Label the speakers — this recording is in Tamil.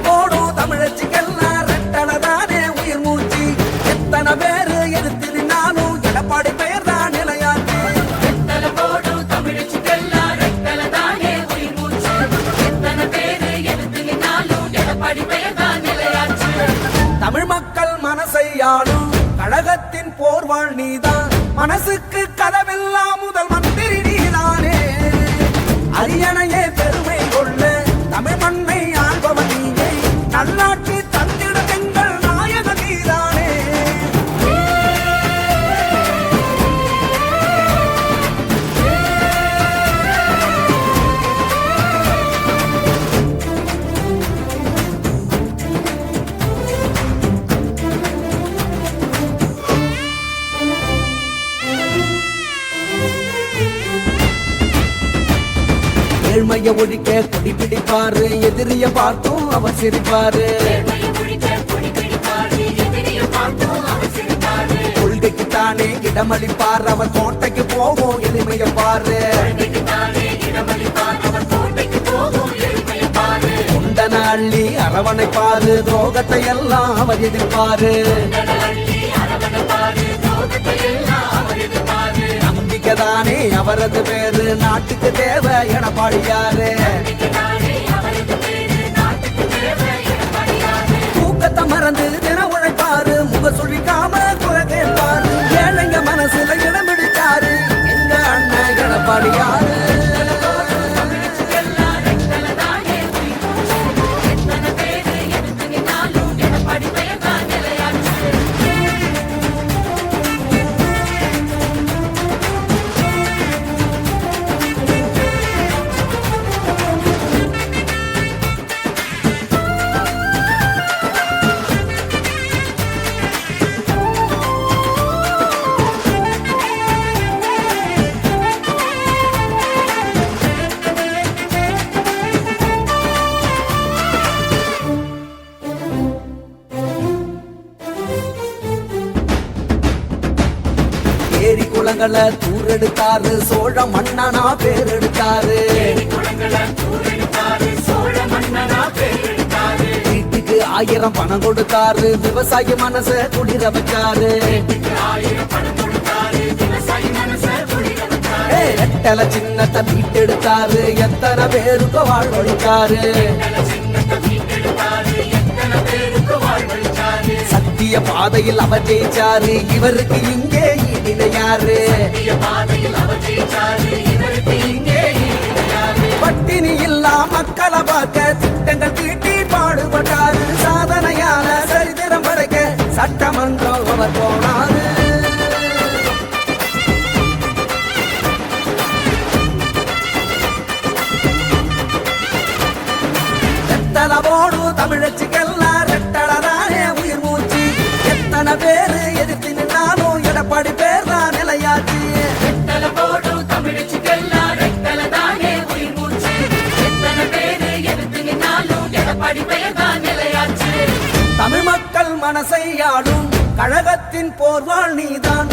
Speaker 1: போடும் தமிழச்சிக்கெல்லாம் ரெட்டலதானே உயிர் மூச்சு. எத்தனை பேரு எதிர்த்து நின்னாலும் எடப்பாடி பெயர் தான் நிலையாச்சு.
Speaker 2: ரெட்டல போடும் தமிழச்சிக்கெல்லாம் ரெட்டலதானே உயிர் மூச்சு. எத்தனை பேரு எதிர்த்து நின்னாலும் எடப்பாடி பெயர் தான் நிலையாச்சு.
Speaker 1: தமிழ் மக்கள் மனசை ஆளும் கழகத்தின் போர்வாள் நீதான். மனசுக்கு கதவெல்லாம் முதல் மந்திரி நீதானே. அரியணையே பெருமை கொள்ள தமிழ் மண்ணை ஆள்பவன் நீயே. நல்லாட்சி தந்திடும் எங்கள் நாயக நீதானே. ஏழ்மைய ஒழிக்க கொடி பிடிப்பாரு, எதிரிய பார்த்தும் அவர் சிரிப்பாரு. கொள்கைக்கு தானே இடமளிப்பார், அவர் கோட்டைக்கு போவோம் எளிமைய பாரு. குண்டன அள்ளி அரவணைப்பாரு, துரோகத்தை எல்லாம் அவர் எதிர்ப்பாரு. நம்பிக்கைதானே அவரது பேரு, நாட்டுக்கு தேவை எடப்பாடியாரு. தூக்கத்தை மறந்து தின உழைப்பாரு, முக சுழிக்காம குறை கேட்பாரு. ஏழைங்க மனசுல இடம் பிடிச்சாரு எங்க அண்ணன் எடப்பாடியாரு. ஏரி குளங்களை தூரெடுத்தாரு, சோழ மன்னனா பேர் எடுத்தாரு. வீட்டுக்கு 1000 பணம் கொடுத்தாரு, விவசாய மனச குளிர வச்சாரு. ரெட்டல சின்னத்தை மீட்டெடுத்தாரு, எத்தனை பேருக்கு வாழ்வழிச்சாரு. சத்திய பாதையில் அவர் ஜெயிச்சாரு, இவருக்கு இங்கே ஈடினையாரு. பட்டினி இல்லா மக்களை பார்க்க திட்டங்கள் தீட்டி பாடுபட்டாரு. சாதனையான சரித்திரம் படைக்க சட்டமன்றம் அவர் போனாரு. போடும் தமிழச்சிக்கெல்லாம் ரெட்டலதானே உயிர் மூச்சு. எத்தனை பேரு எதிர்த்து நின்னாலும் எடப்பாடி பேர் தான் நிலையாச்சு.
Speaker 2: ரெட்டல போடும் தமிழச்சிக்கெல்லாம் ரெட்டலதானே உயிர் மூச்சு. எத்தனை பேரு எதிர்த்து நின்னாலும் எடப்பாடி பெயர் தான் நிலையாச்சு.
Speaker 1: தமிழ் மக்கள் மனசை ஆளும் கழகத்தின் போர்வாள் நீதான்.